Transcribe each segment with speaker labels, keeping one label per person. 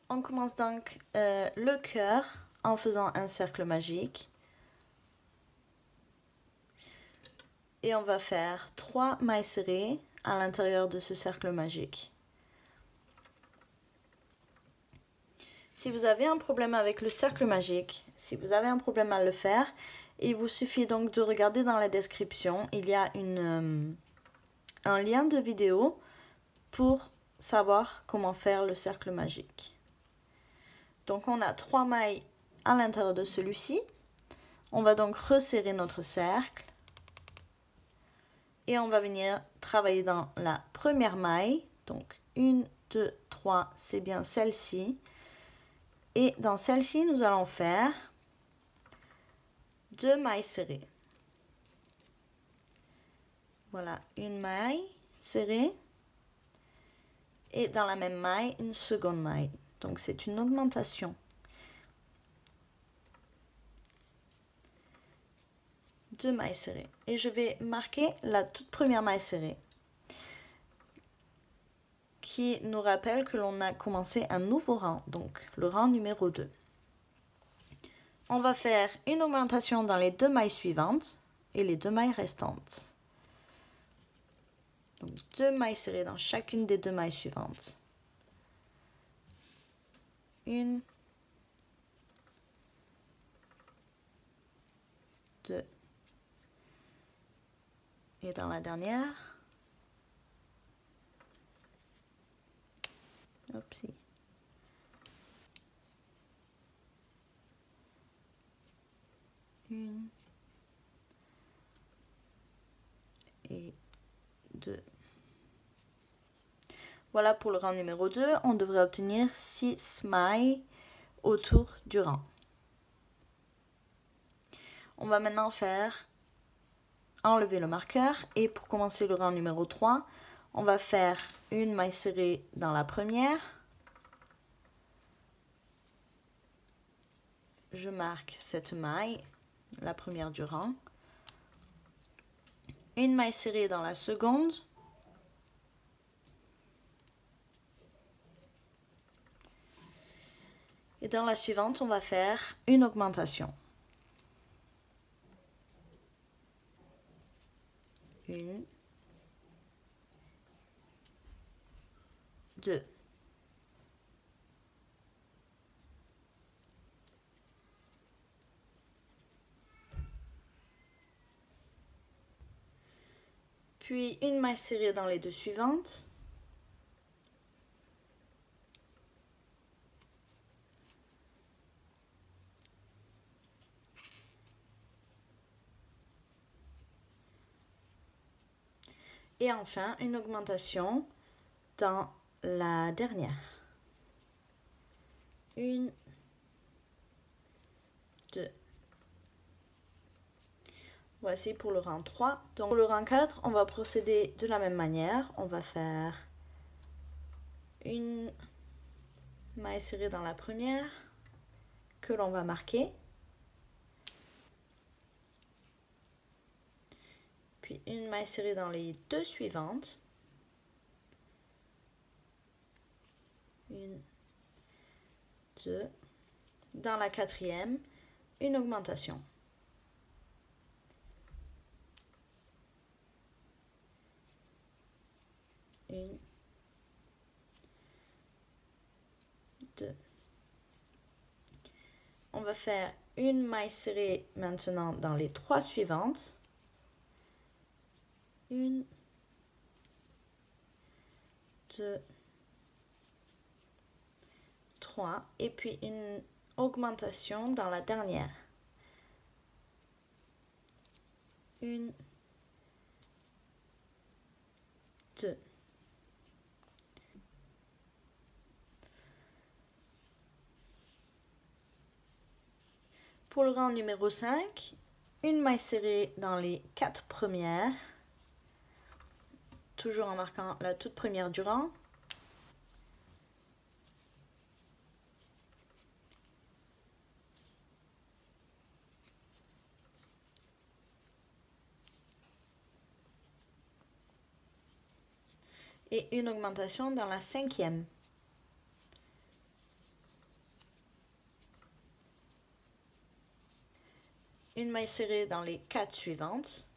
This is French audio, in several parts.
Speaker 1: On commence donc le cœur en faisant un cercle magique. Et on va faire 3 mailles serrées à l'intérieur de ce cercle magique. Si vous avez un problème avec le cercle magique, si vous avez un problème à le faire, il vous suffit donc de regarder dans la description. Il y a un lien de vidéo pour savoir comment faire le cercle magique. Donc on a 3 mailles à l'intérieur de celui-ci. On va donc resserrer notre cercle. Et on va venir travailler dans la première maille. Donc 1, 2, 3, c'est bien celle-ci. Et dans celle-ci, nous allons faire 2 mailles serrées. Voilà, une maille serrée. Et dans la même maille, une seconde maille. Donc c'est une augmentation. Deux mailles serrées. Et je vais marquer la toute première maille serrée, qui nous rappelle que l'on a commencé un nouveau rang, donc le rang numéro 2. On va faire une augmentation dans les 2 mailles suivantes et les 2 mailles restantes. Donc 2 mailles serrées dans chacune des 2 mailles suivantes. 1, 2, et dans la dernière, oupsie. Une et 2. Voilà pour le rang numéro 2, on devrait obtenir 6 mailles autour du rang. On va maintenant faire enlever le marqueur et pour commencer le rang numéro 3, on va faire une maille serrée dans la première. Je marque cette maille, la première du rang. Une maille serrée dans la seconde. Et dans la suivante, on va faire une augmentation. 1, 2. Puis une maille serrée dans les 2 suivantes. Et enfin, une augmentation dans la dernière. 1, 2. Voici pour le rang 3. Donc pour le rang 4, on va procéder de la même manière. On va faire une maille serrée dans la première que l'on va marquer. Puis une maille serrée dans les 2 suivantes. 1, 2. Dans la quatrième, une augmentation. 1, 2. On va faire une maille serrée maintenant dans les 3 suivantes. 1, 2, 3. Et puis une augmentation dans la dernière. 1, 2. Pour le rang numéro 5, une maille serrée dans les 4 premières, toujours en marquant la toute première du rang. Et une augmentation dans la cinquième. une maille serrée dans les 4 suivantes.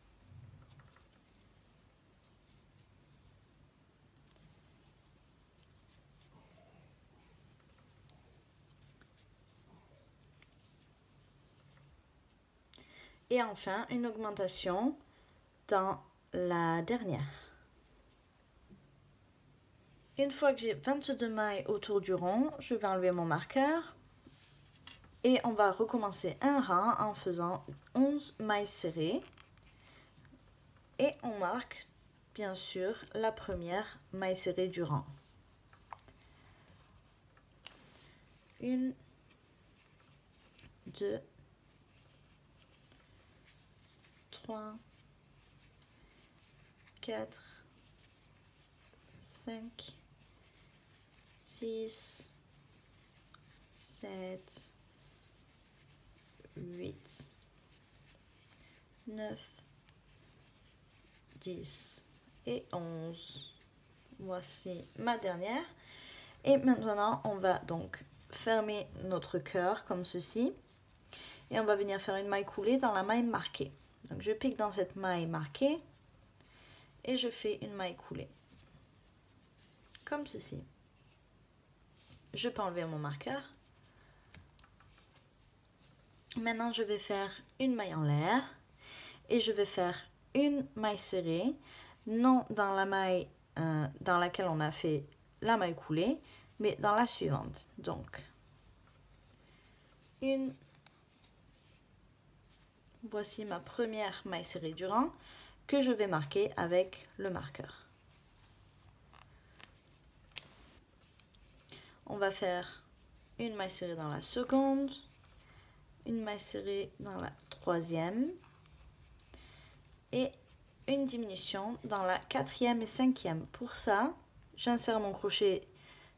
Speaker 1: Et enfin, une augmentation dans la dernière. Une fois que j'ai 22 mailles autour du rond, je vais enlever mon marqueur. Et on va recommencer un rang en faisant 11 mailles serrées. Et on marque, bien sûr, la première maille serrée du rang. 1, 2, 3, 4, 5, 6, 7, 8, 9, 10 et 11. Voici ma dernière. Et maintenant, on va donc fermer notre cœur comme ceci. Et on va venir faire une maille coulée dans la maille marquée. Donc je pique dans cette maille marquée et je fais une maille coulée. Comme ceci. Je peux enlever mon marqueur. Maintenant, je vais faire une maille en l'air et je vais faire une maille serrée, non dans la maille dans laquelle on a fait la maille coulée, mais dans la suivante. Donc, voici ma première maille serrée du rang que je vais marquer avec le marqueur. On va faire une maille serrée dans la seconde, une maille serrée dans la troisième et une diminution dans la quatrième et cinquième. Pour ça, j'insère mon crochet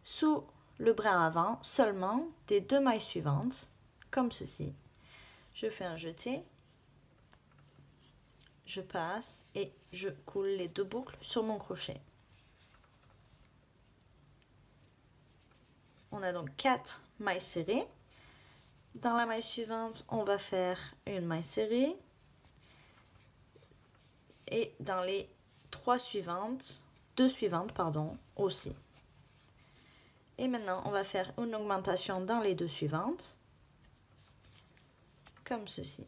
Speaker 1: sous le brin avant seulement des 2 mailles suivantes, comme ceci. Je fais un jeté, je passe et je coule les 2 boucles sur mon crochet. On a donc 4 mailles serrées. Dans la maille suivante, on va faire une maille serrée. Et dans les 2 suivantes, aussi. Et maintenant, on va faire une augmentation dans les 2 suivantes, comme ceci.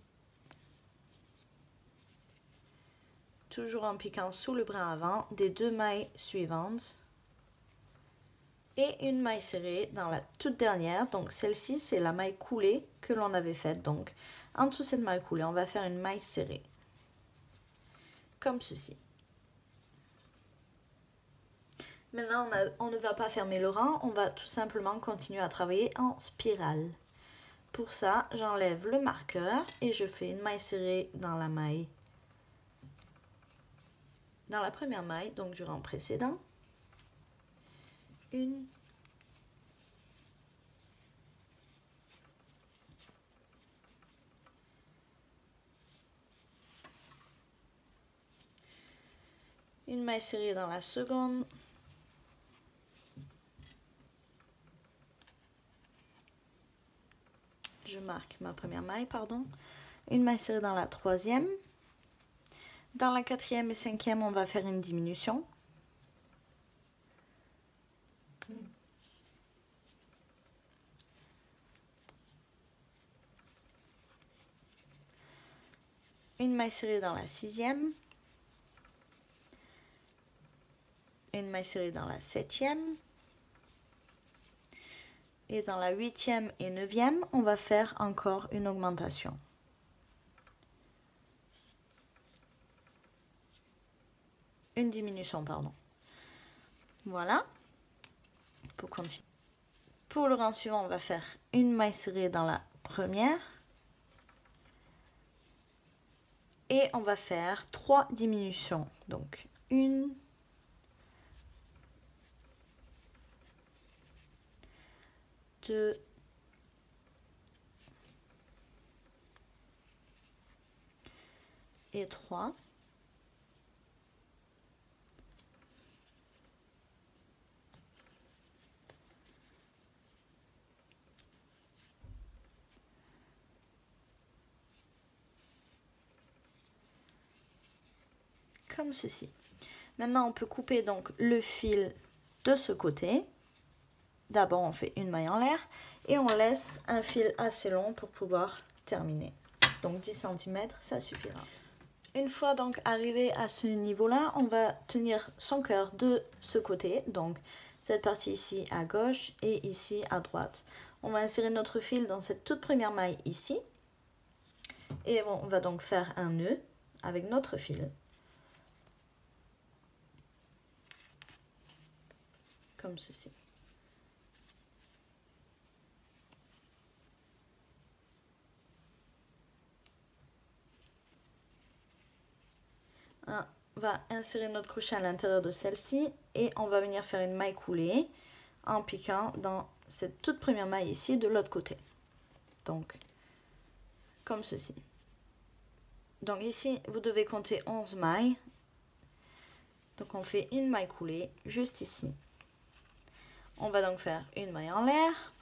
Speaker 1: Toujours en piquant sous le brin avant des 2 mailles suivantes. Et une maille serrée dans la toute dernière. Donc celle-ci, c'est la maille coulée que l'on avait faite. Donc en dessous de cette maille coulée, on va faire une maille serrée. Comme ceci. Maintenant, on ne va pas fermer le rang, on va tout simplement continuer à travailler en spirale. Pour ça, j'enlève le marqueur et je fais une maille serrée dans la première maille, donc du rang précédent. Une maille serrée dans la seconde. Je marque ma première maille, pardon. Une maille serrée dans la troisième. Dans la quatrième et cinquième, on va faire une diminution. Une maille serrée dans la sixième. Une maille serrée dans la septième. Et dans la huitième et neuvième, on va faire encore une augmentation. Une diminution, pardon. Voilà. Pour continuer. Pour le rang suivant, on va faire une maille serrée dans la première. Et on va faire 3 diminutions. Donc, 1, 2, et 3. comme ceci. Maintenant, on peut couper donc le fil de ce côté. D'abord, on fait une maille en l'air et on laisse un fil assez long pour pouvoir terminer. Donc 10 cm, ça suffira. Une fois donc arrivé à ce niveau-là, on va tenir son cœur de ce côté, donc cette partie ici à gauche et ici à droite. On va insérer notre fil dans cette toute première maille ici et on va donc faire un nœud avec notre fil. Comme ceci. On va insérer notre crochet à l'intérieur de celle-ci et on va venir faire une maille coulée en piquant dans cette toute première maille ici de l'autre côté. Donc, comme ceci. Donc ici, vous devez compter 11 mailles. Donc on fait une maille coulée juste ici. On va donc faire une maille en l'air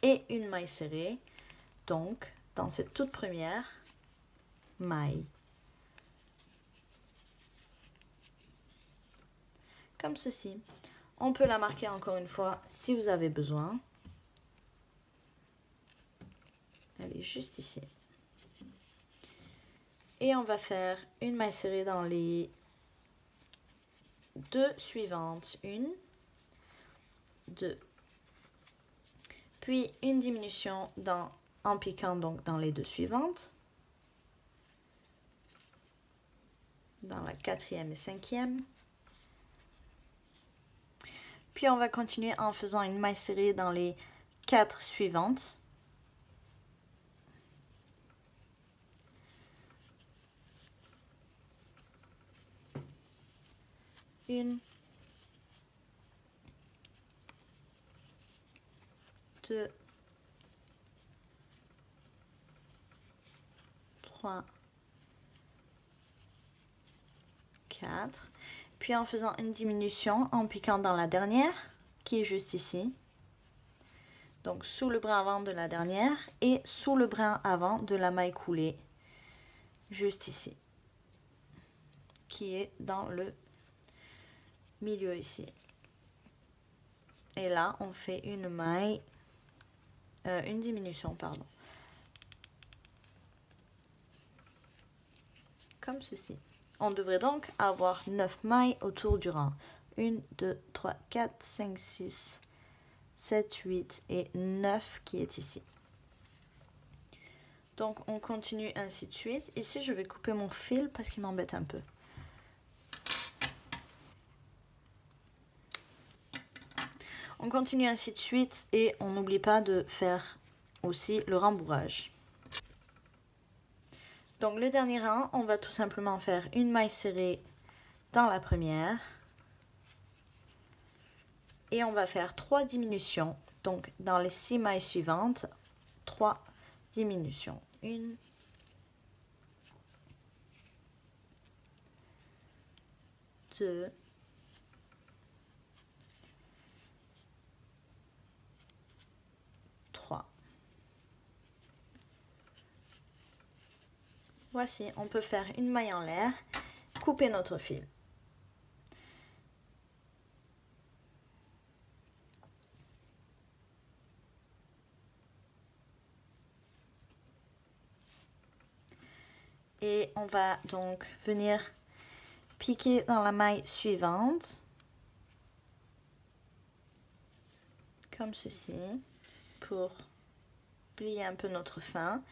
Speaker 1: et une maille serrée. Donc, dans cette toute première maille. Comme ceci. On peut la marquer encore une fois si vous avez besoin. Elle est juste ici. Et on va faire une maille serrée dans les deux suivantes. Une, deux. Puis une diminution en piquant donc dans les deux suivantes. Dans la quatrième et cinquième. Puis on va continuer en faisant une maille serrée dans les 4 suivantes. Une, deux, trois, quatre. Puis en faisant une diminution en piquant dans la dernière, qui est juste ici. Donc sous le brin avant de la dernière et sous le brin avant de la maille coulée, juste ici. Qui est dans le milieu ici. Et là, on fait une maille, une diminution, pardon. Comme ceci. On devrait donc avoir 9 mailles autour du rang. 1, 2, 3, 4, 5, 6, 7, 8 et 9 qui est ici. Donc on continue ainsi de suite. Ici, je vais couper mon fil parce qu'il m'embête un peu. On continue ainsi de suite et on n'oublie pas de faire aussi le rembourrage. Donc le dernier rang, on va tout simplement faire une maille serrée dans la première. Et on va faire 3 diminutions. Donc dans les 6 mailles suivantes, 3 diminutions. 1, 2, 3. Voici, on peut faire une maille en l'air, couper notre fil. Et on va donc venir piquer dans la maille suivante, comme ceci, pour plier un peu notre fin.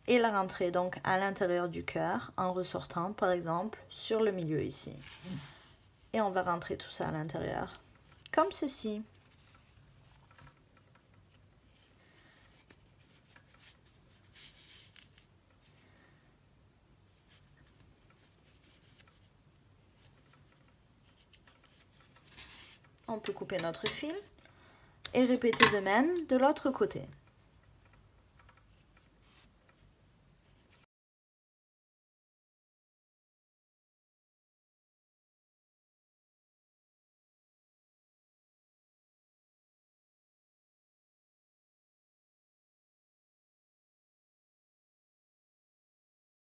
Speaker 1: Et la rentrer donc à l'intérieur du cœur en ressortant par exemple sur le milieu ici. Et on va rentrer tout ça à l'intérieur comme ceci. On peut couper notre fil et répéter de même de l'autre côté.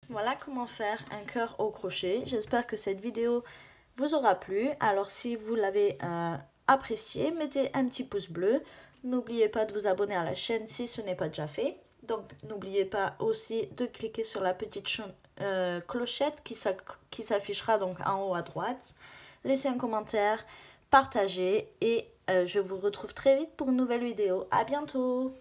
Speaker 1: Voilà comment faire un cœur au crochet. J'espère que cette vidéo vous aura plu. Alors si vous l'avez apprécié, mettez un petit pouce bleu. N'oubliez pas de vous abonner à la chaîne si ce n'est pas déjà fait. Donc n'oubliez pas aussi de cliquer sur la petite clochette qui s'affichera donc en haut à droite. Laissez un commentaire, partagez et je vous retrouve très vite pour une nouvelle vidéo. À bientôt!